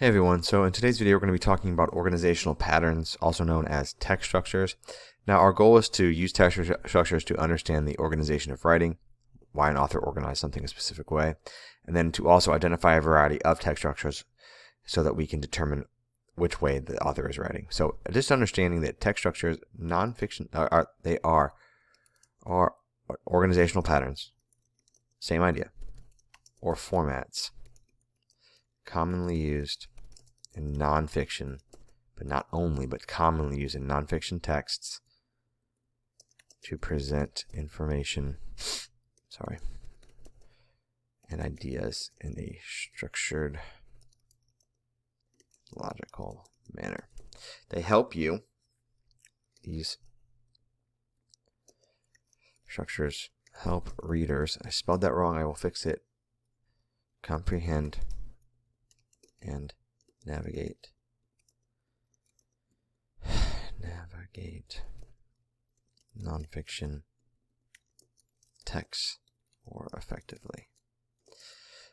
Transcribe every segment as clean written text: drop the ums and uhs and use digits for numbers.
Hey everyone, so in today's video we're going to be talking about organizational patterns, also known as text structures. Now our goal is to use text structures to understand the organization of writing, why an author organized something a specific way, and then to also identify a variety of text structures so that we can determine which way the author is writing. So just understanding that text structures, nonfiction, are organizational patterns, same idea, or formats commonly used in nonfiction, but not only, but commonly used in nonfiction texts to present information, and ideas in a structured, logical manner. They help you, these structures help readers, I spelled that wrong, I will fix it, comprehend and navigate nonfiction texts more effectively.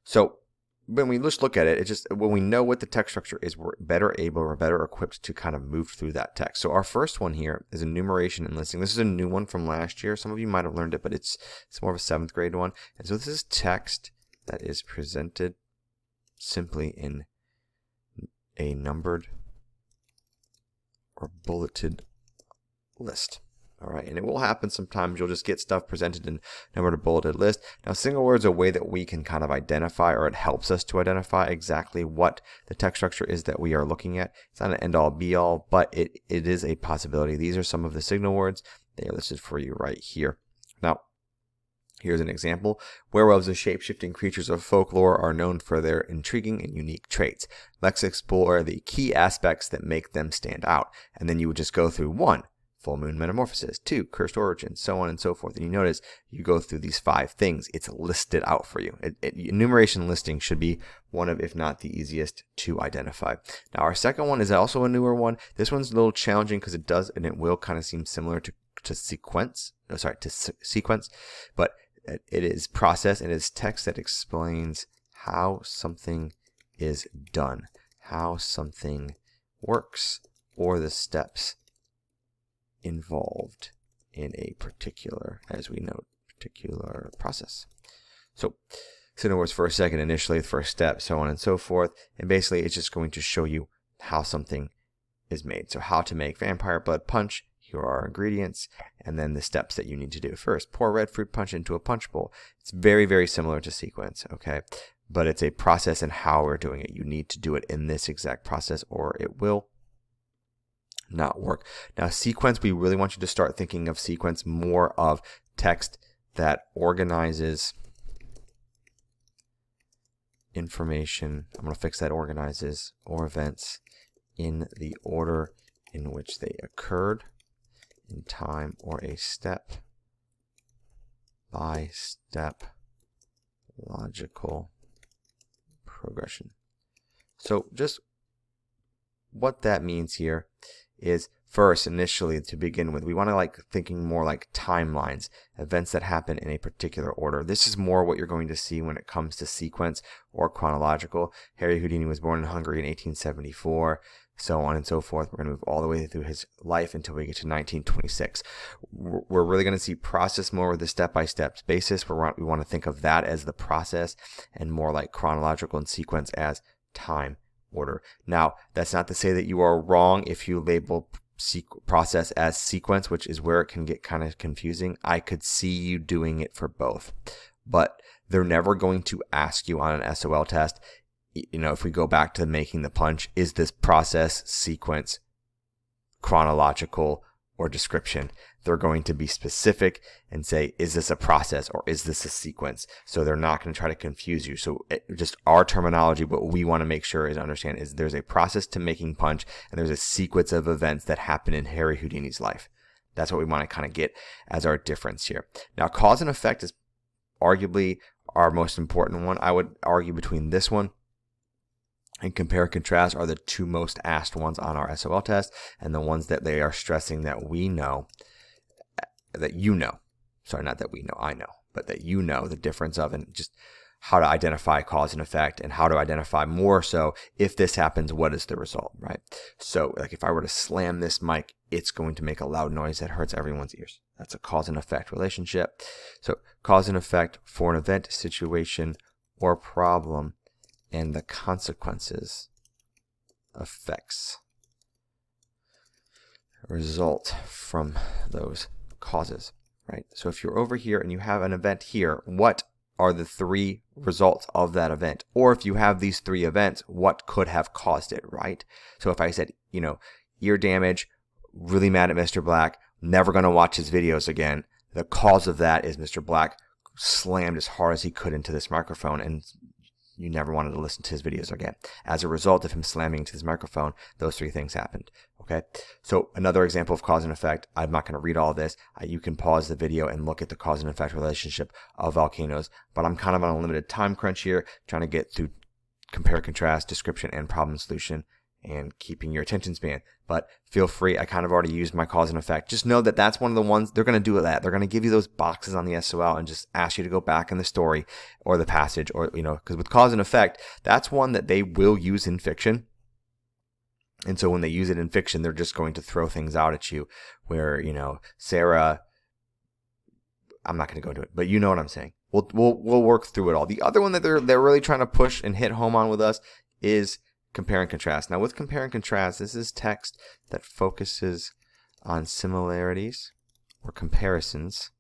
So when we just look at it, when we know what the text structure is, we're better equipped to kind of move through that text. So our first one here is enumeration and listing. This is a new one from last year. Some of you might have learned it, but it's more of a 7th grade one. And so this is text that is presented simply in a numbered or bulleted list. All right, and it will happen sometimes. You'll just get stuff presented in numbered or bulleted list. Now, single word is a way that we can kind of identify, or it helps us to identify exactly what the text structure is that we are looking at. It's not an end-all, be-all, but it is a possibility. These are some of the signal words. They are listed for you right here. Now, here's an example. Werewolves, the shape-shifting creatures of folklore, are known for their intriguing and unique traits. Let's explore the key aspects that make them stand out. And then you would just go through 1, full moon metamorphosis, 2, cursed origin, so on and so forth. And you notice you go through these 5 things. It's listed out for you. Enumeration listing should be one of, if not the easiest to identify. Now, our second one is also a newer one. This one's a little challenging because it will kind of seem similar to sequence, but it is process, and it's text that explains how something is done, how something works, or the steps involved in a particular, as we note, particular process. So, in words for a second, initially the first step, so on and so forth, and basically it's just going to show you how something is made. So how to make vampire blood punch. Here are our ingredients, and then the steps that you need to do. First, pour red fruit punch into a punch bowl. It's very, very similar to sequence, okay? But it's a process and how we're doing it. You need to do it in this exact process or it will not work. Now, sequence, we really want you to start thinking of sequence more of text that organizes information. I'm going to fix that, organizes, or events in the order in which they occurred in time, or a step-by-step logical progression. So just what that means here is, first, initially, to begin with, we want to thinking more like timelines, events that happen in a particular order. This is more what you're going to see when it comes to sequence or chronological. Harry Houdini was born in Hungary in 1874. So on and so forth. We're going to move all the way through his life until we get to 1926. We're really going to see process more with the step-by-step basis. We want to think of that as the process, and more like chronological and sequence as time order. Now, that's not to say that you are wrong if you label process as sequence, which is where it can get kind of confusing. I could see you doing it for both, but they're never going to ask you on an SOL test, if we go back to making the punch, is this process, sequence, chronological, or description? They're going to be specific and say, is this a process or is this a sequence? So they're not going to try to confuse you. So just our terminology, what we want to make sure is understand is there's a process to making punch, and there's a sequence of events that happen in Harry Houdini's life. That's what we want to kind of get as our difference here. Now, cause and effect is arguably our most important one. I would argue between this one and compare and contrast are the 2 most asked ones on our SOL test, and the ones that they are stressing that we know, that you know. Sorry, not that we know, I know, but that you know the difference of, and just how to identify cause and effect, and how to identify more so if this happens, what is the result, right? So like if I were to slam this mic, it's going to make a loud noise that hurts everyone's ears. That's a cause and effect relationship. So cause and effect for an event, situation, or problem, and the consequences, effects, result from those causes, right? So if you're over here and you have an event here, what are the 3 results of that event? Or if you have these 3 events, what could have caused it, right? So if I said, ear damage, really mad at Mr. Black, never going to watch his videos again, the cause of that is Mr. Black slammed as hard as he could into this microphone, and you never wanted to listen to his videos again. As a result of him slamming into his microphone, those 3 things happened. Okay. So another example of cause and effect, I'm not going to read all of this. You can pause the video and look at the cause and effect relationship of volcanoes, but I'm kind of on a limited time crunch here, trying to get through compare, contrast, description, and problem solution, and keeping your attention span. But feel free, I kind of already used my cause and effect. Just know that that's one of the ones they're going to do that. They're going to give you those boxes on the SOL and just ask you to go back in the story or the passage, or, because with cause and effect, that's one that they will use in fiction. And so when they use it in fiction, they're just going to throw things out at you where, Sarah, I'm not going to go into it, but you know what I'm saying. We'll work through it all. The other one that they're really trying to push and hit home on with us is compare and contrast. Now with compare and contrast, this is text that focuses on similarities or comparisons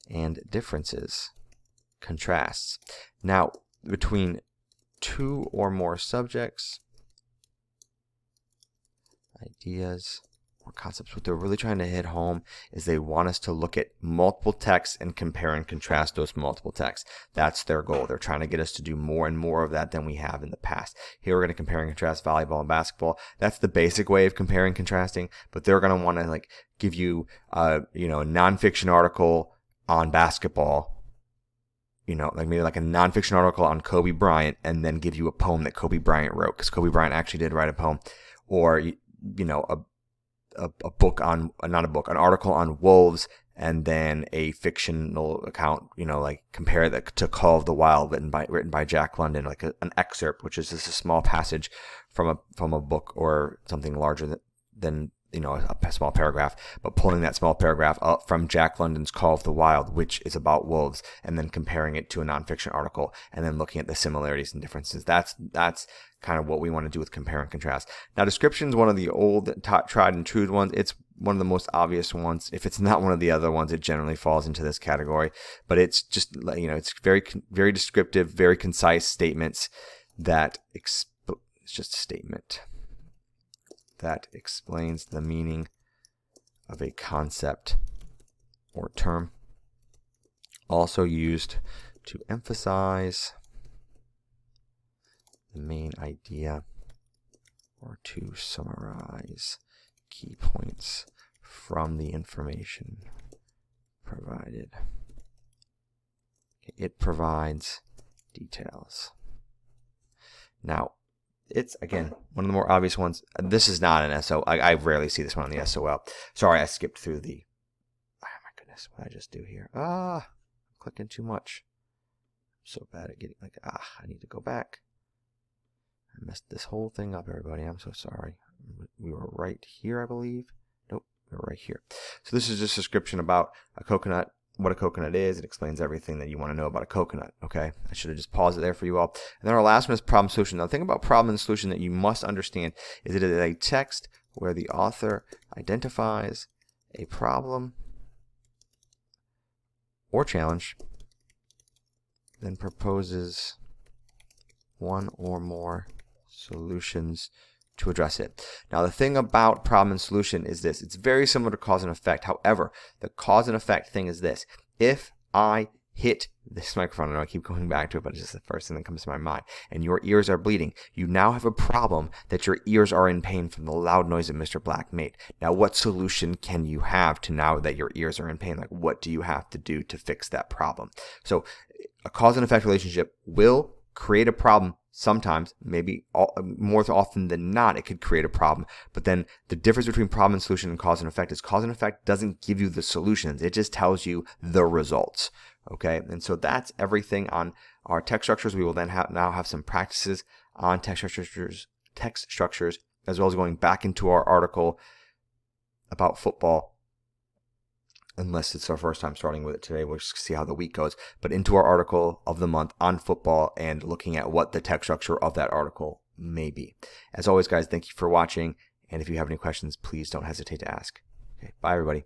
and differences, contrasts. Now between 2 or more subjects, ideas, or concepts, what they're really trying to hit home is they want us to look at multiple texts and compare and contrast those multiple texts. That's their goal. They're trying to get us to do more and more of that than we have in the past. Here we're going to compare and contrast volleyball and basketball. That's the basic way of comparing and contrasting, but they're going to want to give you a nonfiction article on basketball, maybe a nonfiction article on Kobe Bryant, and then give you a poem that Kobe Bryant wrote, because Kobe Bryant actually did write a poem, or a book on, not a book, an article on wolves, and then a fictional account, compare that to Call of the Wild written by Jack London, an excerpt, which is just a small passage from a book or something larger than a small paragraph, but pulling that small paragraph up from Jack London's Call of the Wild, which is about wolves, and then comparing it to a nonfiction article, and then looking at the similarities and differences. That's kind of what we want to do with compare and contrast. Now, description is one of the old, tried and true ones. It's one of the most obvious ones. If it's not one of the other ones, it generally falls into this category. But it's just, it's very, very descriptive, very concise statements that it's just a statement that explains the meaning of a concept or term. Also used to emphasize the main idea or to summarize key points from the information provided. It provides details. Now, it's, again, one of the more obvious ones. This is not an SO. I rarely see this one on the SOL. Sorry, I skipped through the... Oh, my goodness, what did I just do here? I'm clicking too much. I'm so bad at getting... I need to go back. I messed this whole thing up, everybody. I'm so sorry. We were right here, I believe. Nope, we were right here. So this is just a description about a coconut, what a coconut is. It explains everything that you want to know about a coconut. Okay, I should have just paused it there for you all. And then our last one is problem solution. Now, the thing about problem and solution that you must understand is it is a text where the author identifies a problem or challenge, then proposes one or more solutions to address it. Now, the thing about problem and solution is this. It's very similar to cause and effect. However, the cause and effect thing is this. If I hit this microphone, I know I keep going back to it, but it's just the first thing that comes to my mind, and your ears are bleeding, you now have a problem that your ears are in pain from the loud noise that Mr. Black made. Now, what solution can you have to now that your ears are in pain? Like, what do you have to do to fix that problem? So a cause and effect relationship will create a problem. Sometimes, maybe more often than not, it could create a problem. But then the difference between problem and solution and cause and effect is cause and effect doesn't give you the solutions. It just tells you the results. Okay, and so that's everything on our text structures. We will then now have some practices on text structures, as well as going back into our article about football. Unless it's our first time starting with it today, we'll just see how the week goes. But into our article of the month on football and looking at what the text structure of that article may be. As always, guys, thank you for watching. And if you have any questions, please don't hesitate to ask. Okay, bye, everybody.